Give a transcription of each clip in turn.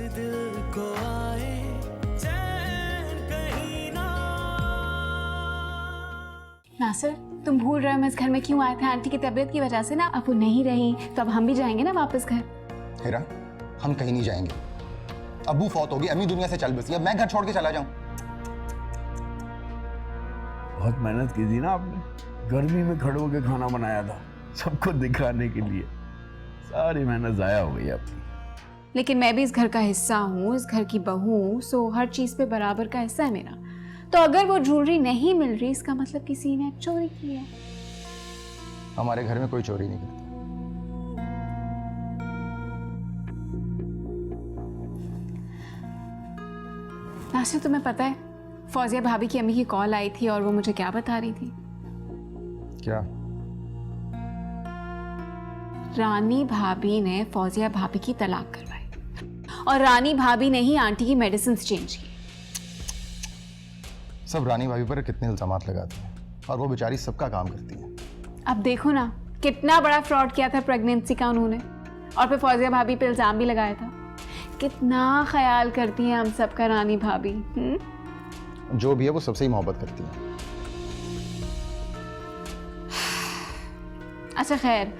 दिल को आए चैन कहीं ना। नासिर, तुम भूल रहे हो मैं इस घर में क्यों आए थे? आंटी की तबीयत की वजह से ना। अब वो नहीं रही तो अब हम भी जाएंगे ना वापस घर। हेरा, हम कहीं नहीं जाएंगे। अब्बू फौत होगी, अम्मी दुनिया से चल बसी, अब मैं घर छोड़ के चला जाऊं? बहुत मेहनत की थी ना आपने, गर्मी में खड़े होकर खाना बनाया था सबको दिखाने के लिए, सारी मेहनत जाया हो गई आपकी। लेकिन मैं भी इस घर का हिस्सा हूँ, इस घर की बहू हूँ, सो हर चीज़ पे बराबर का हिस्सा है मेरा। तो अगर वो ज्वेलरी नहीं मिल रही इसका मतलब किसी ने चोरी की है। हमारे घर में कोई चोरी नहीं करता। नासिर, तुम्हें पता है फौजिया भाभी की अम्मी की कॉल आई थी और वो मुझे क्या बता रही थी? क्या? रानी भाभी ने फौजिया भाभी की तलाक करवाई और रानी भाभी ने ही आंटी की मेडिसिन चेंज की। सब रानी भाभी पर कितने इल्जामात लगाते हैं और वो बेचारी सबका काम करती है। अब देखो ना कितना बड़ा फ्रॉड किया था प्रेगनेंसी का उन्होंने, और फिर फौजिया भाभी पे इल्जाम भी लगाया था। कितना ख्याल करती है हम सबका रानी भाभी। जो भी है वो सबसे ही मोहब्बत करती है। अच्छा खैर,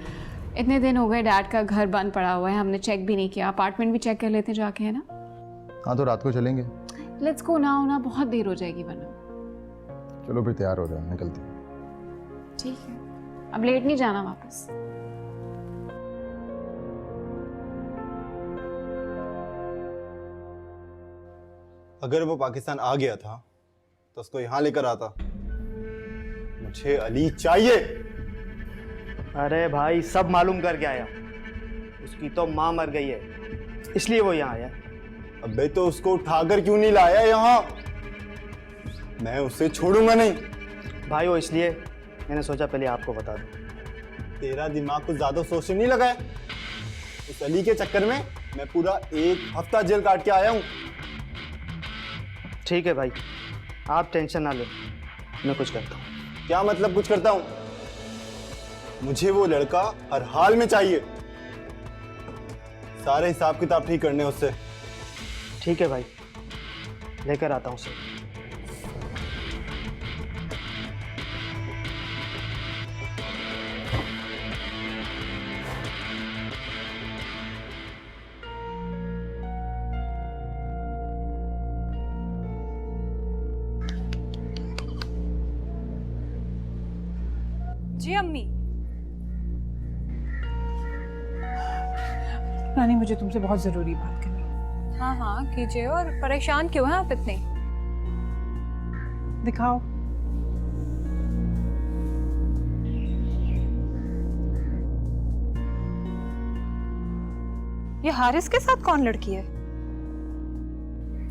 इतने दिन हो गए डैड का घर बंद पड़ा हुआ है, हमने चेक भी नहीं किया। अपार्टमेंट भी चेक कर लेते जाके, है ना? हाँ तो रात को चलेंगे। लेट्स गो नाउ ना, बहुत देर हो जाएगी वरना। चलो फिर तैयार हो जाओ, निकलते हैं। ठीक है, अब लेट नहीं जाना वापस। अगर वो पाकिस्तान आ गया था तो उसको यहाँ लेकर आता। मुझे अली चाहिए। अरे भाई सब मालूम करके आया, उसकी तो माँ मर गई है इसलिए वो यहाँ आया। अबे तो उसको उठाकर क्यों नहीं लाया यहाँ? मैं उसे छोड़ूंगा नहीं। भाई वो इसलिए मैंने सोचा पहले आपको बता दूं। तेरा दिमाग कुछ ज्यादा सोचने नहीं लगा है? उस अली के चक्कर में मैं पूरा 1 हफ्ता जेल काट के आया हूँ। ठीक है भाई, आप टेंशन ना लो, मैं कुछ करता हूँ। क्या मतलब कुछ करता हूँ? मुझे वो लड़का हर हाल में चाहिए। सारे हिसाब किताब ठीक करने उससे। ठीक है भाई, लेकर आता हूँ उसे। जी अम्मी। रानी, मुझे तुमसे बहुत जरूरी बात करनी है। हाँ हाँ कीजिए। और परेशान क्यों हैं आप इतने? दिखाओ। ये हारिस के साथ कौन लड़की है?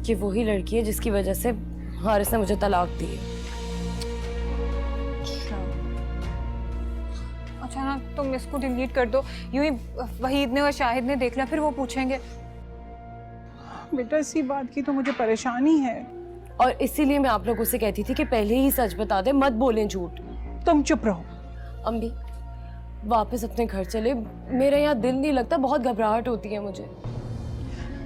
ये वही लड़की है जिसकी वजह से हारिस ने मुझे तलाक दी है। अच्छा ना, तुम इसको डिलीट कर दो। यूं ही वहीद ने और शाहिद ने देख लिया फिर वो पूछेंगे। बेटा इसी बात की तो मुझे परेशानी है। और इसीलिए मैं आप लोगों से कहती थी कि पहले ही सच बता दे, मत बोलें झूठ। तुम चुप रहो। अम्मी वापस अपने घर चले, मेरा यहाँ दिल नहीं लगता, बहुत घबराहट होती है मुझे।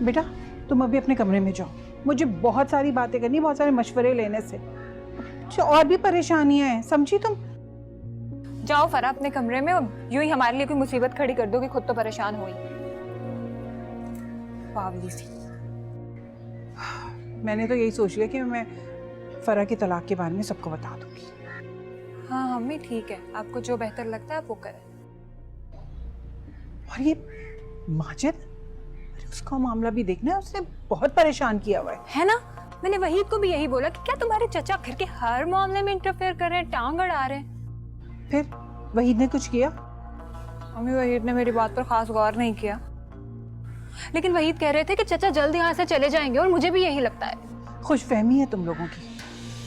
बेटा तुम अभी अपने कमरे में जाओ, मुझे बहुत सारी बातें करनी, बहुत सारे मशवरे लेने से और भी परेशानियां हैं, समझी तुम? जाओ फरा अपने कमरे में, यूं ही हमारे लिए कोई मुसीबत खड़ी कर दोगे, खुद तो परेशान हुई। पागली सी। मैंने तो यही सोच लिया कि मैं फरा के तलाक के बारे में सबको बता दूंगी। हाँ अम्मी ठीक है, आपको जो बेहतर लगता है आप वो करें। और ये माजिद, अरे उसका मामला भी देखना है, उसने बहुत परेशान किया हुआ है ना? मैंने वहीद को भी यही बोला कि क्या तुम्हारे चचा घर के हर मामले में इंटरफेयर कर रहे हैं, टांग अड़ा रहे हैं। फिर वहीद ने कुछ किया? अम्मी वहीद ने मेरी बात पर खास गौर नहीं किया, लेकिन वहीद कह रहे थे कि चचा जल्द यहाँ से चले जाएंगे और मुझे भी यही लगता है। खुशफहमी है तुम लोगों की,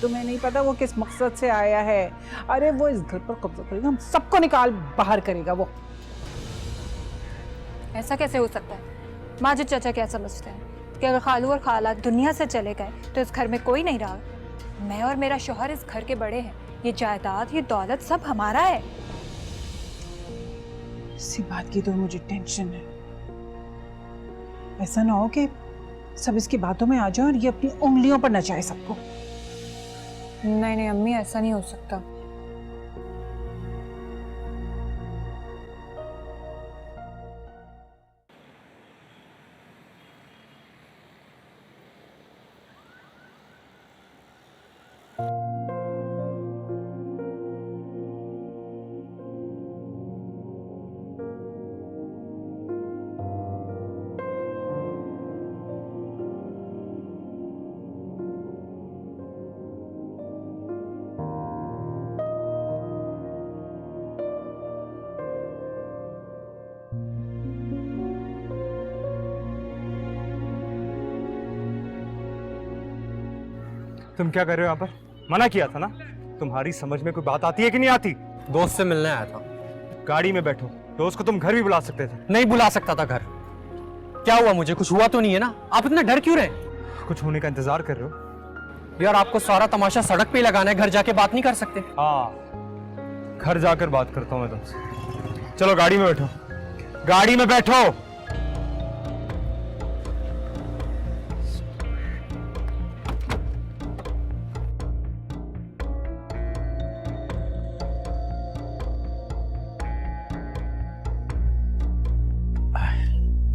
तुम्हें नहीं पता वो किस मकसद से आया है। अरे वो इस घर पर कब्जा करेगा, हम सबको निकाल बाहर करेगा वो। ऐसा कैसे हो सकता है? माजिद चाचा क्या समझते हैं कि अगर खालू और खाला दुनिया से चले गए तो इस घर में कोई नहीं रहा? मैं और मेरा शौहर इस घर के बड़े हैं, ये जायदाद ये दौलत सब हमारा है। इसी बात की तो मुझे टेंशन है, ऐसा ना हो कि सब इसकी बातों में आ जाए और ये अपनी उंगलियों पर नचाए सबको। नहीं नहीं अम्मी, ऐसा नहीं हो सकता। तुम क्या कर रहे हो यहाँ पर? मना किया था ना। तुम्हारी समझ में कोई बात आती है कि नहीं आती? दोस्त से मिलने आया था। गाड़ी में बैठो। दोस्त को तुम घर भी बुला सकते थे। नहीं बुला सकता था घर। क्या हुआ? मुझे कुछ हुआ तो नहीं है ना? आप इतना डर क्यों रहे? कुछ होने का इंतजार कर रहे हो? यार आपको सारा तमाशा सड़क पे ही लगाना है, घर जाके बात नहीं कर सकते? हाँ, घर जाकर बात करता हूँ मैं तुमसे। चलो गाड़ी में बैठो, गाड़ी में बैठो।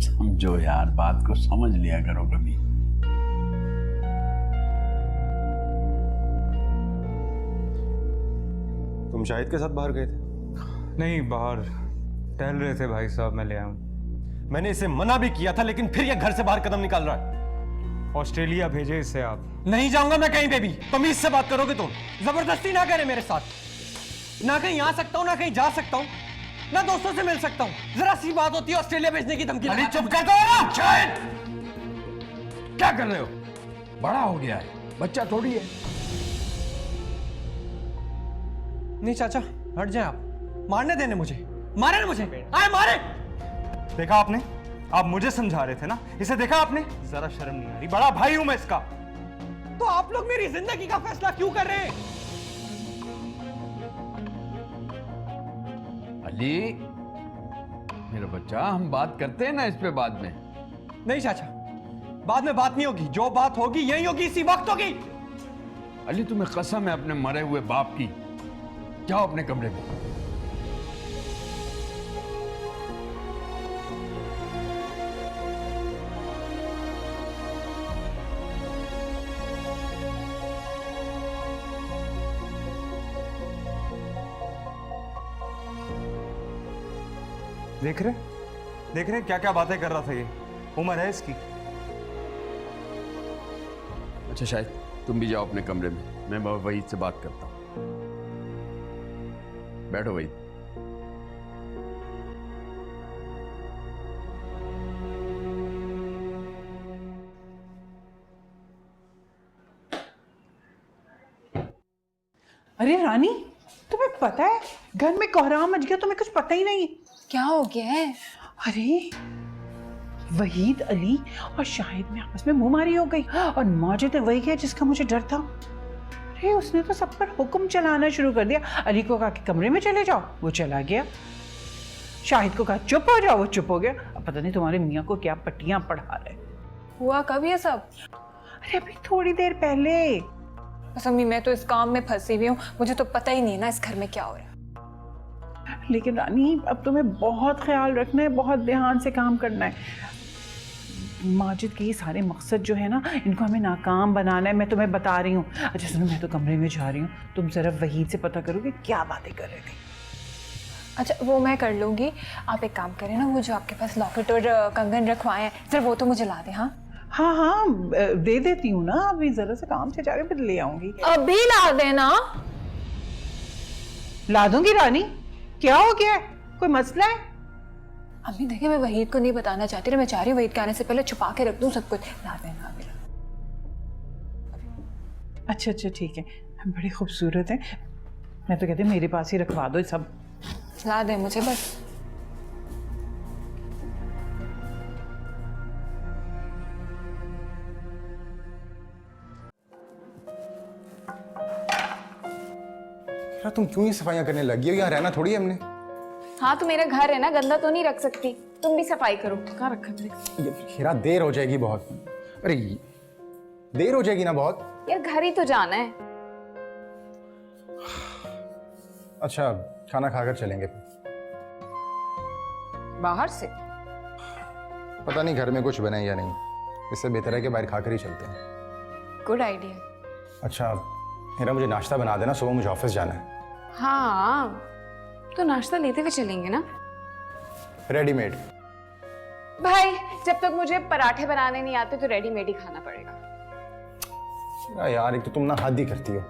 समझो यार, बात को समझ लिया करो कभी। तुम शाहिद के साथ बाहर गए थे? नहीं, बाहर टहल रहे थे भाई साहब, मैं ले आया हूँ। मैंने इसे मना भी किया था, लेकिन फिर ये घर से बाहर कदम निकाल रहा है। ऑस्ट्रेलिया भेजे इसे आप। नहीं जाऊंगा मैं कहीं पे भी। तमीज से बात करोगे तुम। जबरदस्ती ना करे मेरे साथ। ना कहीं आ सकता हूँ, ना कहीं जा सकता हूँ, ना दोस्तों से मिल सकता हूँ। जरा सी बात होती है ऑस्ट्रेलिया भेजने की धमकी। अरे चुप कर दो ना। शाहिद, क्या कर रहे हो? बड़ा हो गया है, बच्चा थोड़ी है। नहीं चाचा, हट जाए आप। मारने देने मुझे, मारे ना मुझे, आए मारे। देखा आपने? आप मुझे समझा रहे थे ना, इसे देखा आपने? जरा शर्म नहीं आ रही? बड़ा भाई हूं मैं इसका। तो आप लोग मेरी जिंदगी का फैसला क्यों कर रहे हैं? अली, मेरा बच्चा, हम बात करते हैं ना इस पे बाद में। नहीं चाचा, बाद में बात नहीं होगी। जो बात होगी यही होगी, इसी वक्त होगी। अली, तुम्हें कसम है अपने मरे हुए बाप की। जाओ अपने कमरे में। देख रहे क्या क्या बातें कर रहा था ये। उम्र है इसकी। अच्छा शायद तुम भी जाओ अपने कमरे में, मैं वहीद से बात करता हूं। बैठो वहीद। अरे रानी, तुम्हें पता है घर में कोहराम मच गया, तुम्हें कुछ पता ही नहीं। क्या हो गया है? अरे वहीद, अली और शाहिद में आपस में मुंहमारी हो गई और माजिद वही गया जिसका मुझे डर था। अरे उसने तो सब पर हुक्म चलाना शुरू कर दिया। अली को कहा कि कमरे में चले जाओ, वो चला गया। शाहिद को कहा चुप हो जाओ, वो चुप हो गया। अब पता नहीं तुम्हारे मियाँ को क्या पट्टियां पढ़ा रहे। हुआ कब ये सब? अरे अभी थोड़ी देर पहले। बस अम्मी, मैं तो इस काम में फंसी हुई हूँ, मुझे तो पता ही नहीं ना इस घर में क्या हो रहा है। लेकिन रानी, अब तुम्हें बहुत ख्याल रखना है, बहुत ध्यान से काम करना है। माजिद के ये सारे मकसद जो है ना, इनको हमें नाकाम बनाना है। मैं तुम्हें बता रही हूँ। अच्छा सुनो, मैं तो कमरे में जा रही हूँ, तुम जरा वहीद से पता करो कि क्या बातें कर रहे थे। अच्छा वो मैं कर लूँगी। आप एक काम करें ना, वो जो आपके पास लॉकेट और कंगन रखवाए हैं, जरा वो तो मुझे ला दें। हाँ हाँ हाँ, दे देती हूँ ना। अभी जरा से काम से जाके फिर ले आऊंगी। अभी ला देना। ला दूंगी रानी। क्या हो गया है? कोई मसला है? अम्मी देखिए, मैं वहीद को नहीं बताना चाहती, मैं चाह रही हूँ वहीद के आने से पहले छुपा के रख दूँ सब कुछ। ला देना अभी। अच्छा अच्छा ठीक है, बड़ी खूबसूरत है। मैं तो कहती हूँ मेरे पास ही रखवा दो सब। ला दे मुझे बस। यार तुम क्यों ही सफाइयां करने लगी हो? यहाँ रहना थोड़ी है हमने। हाँ तो मेरा घर है ना, गंदा तो नहीं रख सकती। तुम भी सफाई करो। कहाँ रखा है? ये हीरा, देर हो जाएगी बहुत। अरे देर हो जाएगी ना बहुत। यार घर ही तो जाना है। अच्छा खाना खाकर चलेंगे। बाहर से? पता नहीं घर में कुछ बने या नहीं, इससे बेहतर है कि बाहर खाकर ही चलते हैं। Good idea. अच्छा मेरा मुझे नाश्ता बना देना, सुबह मुझे ऑफिस जाना है। हाँ तो नाश्ता लेते हुए चलेंगे ना? रेडीमेड। भाई जब तक मुझे पराठे बनाने नहीं आते तो रेडीमेड ही खाना पड़ेगा। यार एक तो तुम ना हद ही करती हो।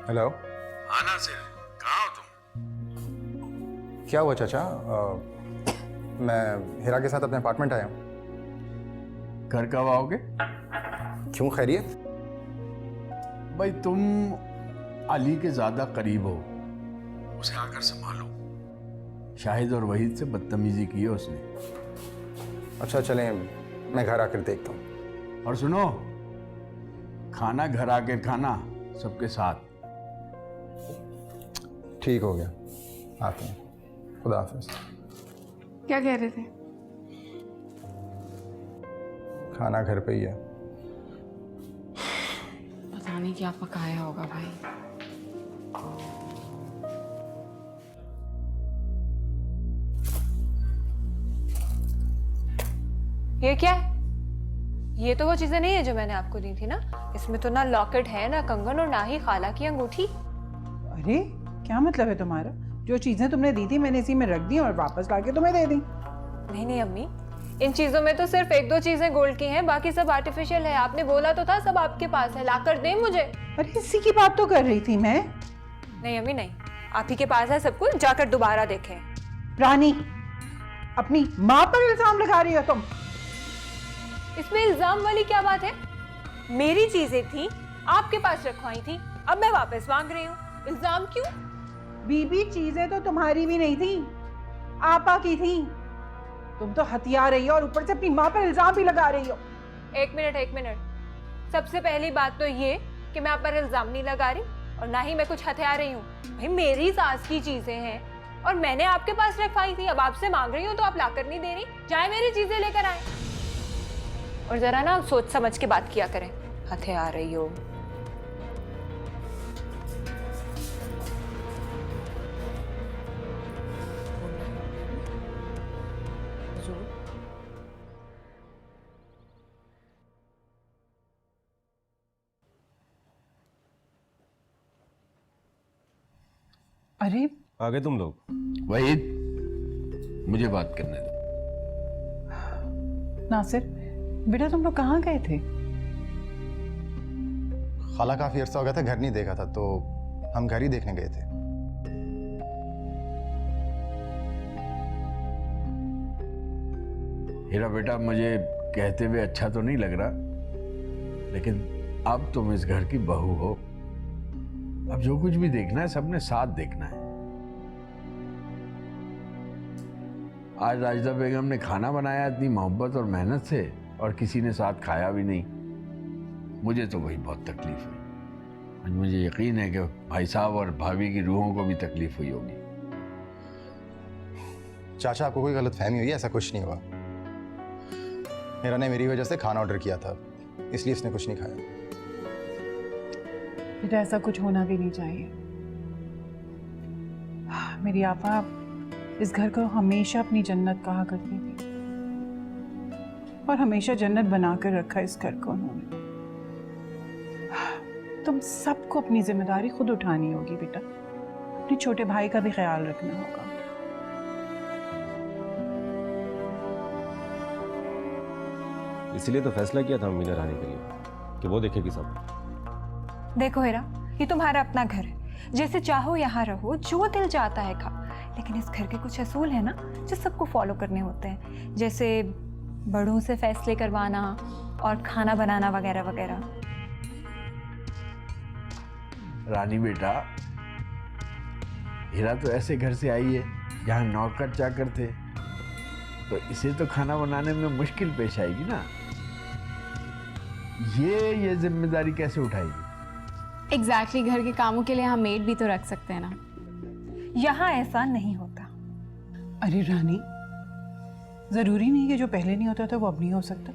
हेलो। हाँ नासिर, कहाँ हो तुम? क्या हुआ चाचा? मैं हिरा के साथ अपने अपार्टमेंट आया हूँ। घर कब आओगे? क्यों, खैरियत? भाई तुम अली के ज्यादा करीब हो, उसे आकर संभालो। शाहिद और वहीद से बदतमीजी की है उसने। अच्छा चलें, मैं घर आकर देखता हूँ। और सुनो, खाना घर आकर खाना, सबके साथ। ठीक हो गया, आते हैं। खुदा हाफिज। क्या कह रहे थे? खाना घर पे ही है। पता नहीं क्या पकाया होगा भाई। ये क्या है? ये तो वो चीजें नहीं है जो मैंने आपको दी थी ना। इसमें तो ना लॉकेट है, ना कंगन, और ना ही खाला की अंगूठी। अरे क्या मतलब है तुम्हारा? जो चीजें तुमने दी थी मैंने इसी में रख दी और वापस लाके तुम्हें दे दी। नहीं नहीं अम्मी, इन चीजों में तो सिर्फ 1-2 चीजें गोल्ड की हैं, बाकी सब आर्टिफिशियल है। आपने बोला तो था सब आपके पास है, लाकर दें मुझे। अरे इसी की बात तो कर रही थी मैं। नहीं अम्मी नहीं, आप ही के पास है सब कुछ, जाकर दोबारा देखें। रानी, अपनी माँ पर इल्जाम लगा रही हो तुम। इसमें इल्जाम वाली क्या बात है? मेरी चीजें थी, आपके पास रखवाई थी, अब मैं वापस मांग रही हूँ। इल्जाम क्यों? बीबी चीजें तो तुम्हारी भी नहीं थी, आपा की थी। तुम तो हथिया रही हो और ऊपर से अपनी माँ पर इल्जाम भी लगा रही हो। एक मिनट। सबसे पहली बात तो ये कि मैं आप पर इल्जाम नहीं लगा रही और ना ही मैं कुछ हथिया रही हूँ। भाई मेरी सास की चीजें हैं और मैंने आपके पास रखवाई थी, अब आपसे मांग रही हूँ तो आप लाकर नहीं दे रही। चाहे मेरी चीजें लेकर आए। और जरा ना सोच समझ के बात किया करें। हथिया रही हो। अरे आ गए तुम लोग? वहीद, मुझे बात करने दो। नासिर बेटा, तुम लोग कहाँ गए थे? खाला काफी अरसा हो गया था घर नहीं देखा था, तो हम घर ही देखने गए थे। हीरा बेटा, मुझे कहते हुए अच्छा तो नहीं लग रहा, लेकिन अब तुम इस घर की बहू हो। अब जो कुछ भी देखना है सबने साथ देखना है। आज राजदा बेगम ने खाना बनाया इतनी मोहब्बत और मेहनत से, और किसी ने साथ खाया भी नहीं। मुझे तो वही बहुत तकलीफ हुई। आज मुझे यकीन है कि भाई साहब और भाभी की रूहों को भी तकलीफ हुई होगी। चाचा आपको कोई गलतफहमी हुई है? ऐसा कुछ नहीं हुआ। हीरा ने मेरी वजह से खाना ऑर्डर किया था, इसलिए इसने कुछ नहीं खाया। बेटा ऐसा कुछ होना भी नहीं चाहिए। मेरी आपा इस घर को हमेशा अपनी जन्नत कहा करती थी और हमेशा जन्नत बनाकर रखा इस घर को उन्होंने। तुम सबको अपनी जिम्मेदारी खुद उठानी होगी बेटा। अपने छोटे भाई का भी ख्याल रखना होगा। इसीलिए तो फैसला किया था मीना रानी के लिए कि वो देखेगी सब। देखो हेरा, ये तुम्हारा अपना घर है, जैसे चाहो यहाँ रहो, जो दिल चाहता है खाओ। लेकिन इस घर के कुछ असूल है ना जो सबको फॉलो करने होते हैं, जैसे बड़ों से फैसले करवाना और खाना बनाना वगैरह वगैरह। रानी बेटा, हीरा तो ऐसे घर से आई है जहाँ नौकर चाकर थे, तो इसे तो खाना बनाने में मुश्किल पेश आएगी ना। ये जिम्मेदारी कैसे उठाएगी? एग्जैक्टली घर के कामों के लिए हम मेड भी तो रख सकते हैं ना। यहाँ ऐसा नहीं होता। अरे रानी, जरूरी नहीं कि जो पहले नहीं होता था वो अब नहीं हो सकता।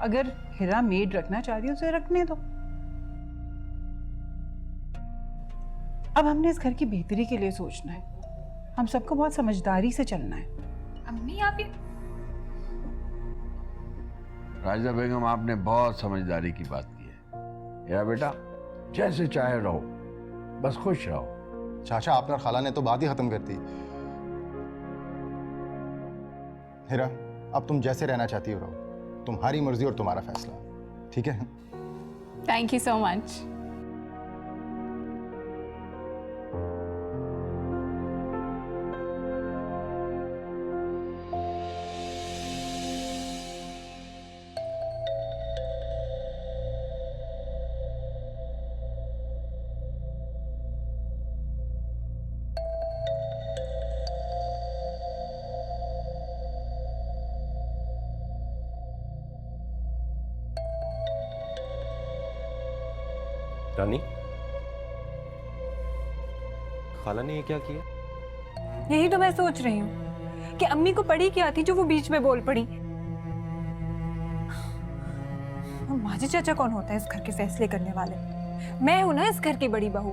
अगर हिरा मेड रखना चाह रही है उसे रखने दो। अब हमने इस घर की बेहतरी के लिए सोचना है। हम सबको बहुत समझदारी से चलना है। अम्मी आप ये राजिदा बेगम, आपने बहुत समझदारी की बात की है। मेरा बेटा जैसे चाहे रहो, बस खुश रहो। चाचा, आपने और खाला ने तो बात ही खत्म कर दी। हिरा, अब तुम जैसे रहना चाहती हो रहो, तुम्हारी मर्जी और तुम्हारा फैसला, ठीक है? Thank you so much. Rani, खाला ने ये क्या किया? यही तो मैं सोच रही हूँ कि अम्मी को पड़ी क्या थी जो वो बीच में बोल पड़ी। माजी चाचा कौन होता है इस घर के फैसले करने वाले? मैं हूं ना इस घर की बड़ी बहू,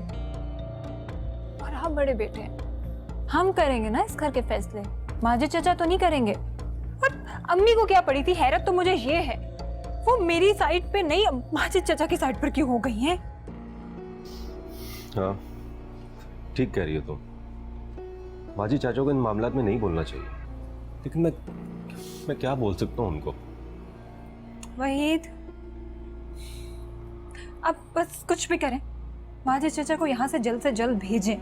और आप बड़े बेटे हैं। हम करेंगे ना इस घर के फैसले, माजी चाचा तो नहीं करेंगे। और अम्मी को क्या पड़ी थी? हैरत तो मुझे ये है वो मेरी साइड पे नहीं माजिद चाचा की साइड पर क्यों हो गई हैं? हाँ, ठीक कह रही हो तुम। माजी चाचा को इन मामलात में नहीं बोलना चाहिए, लेकिन मैं क्या बोल सकता हूँ उनको? वहीद, अब बस कुछ भी करें, माजिद चाचा को यहाँ से जल्द भेजें।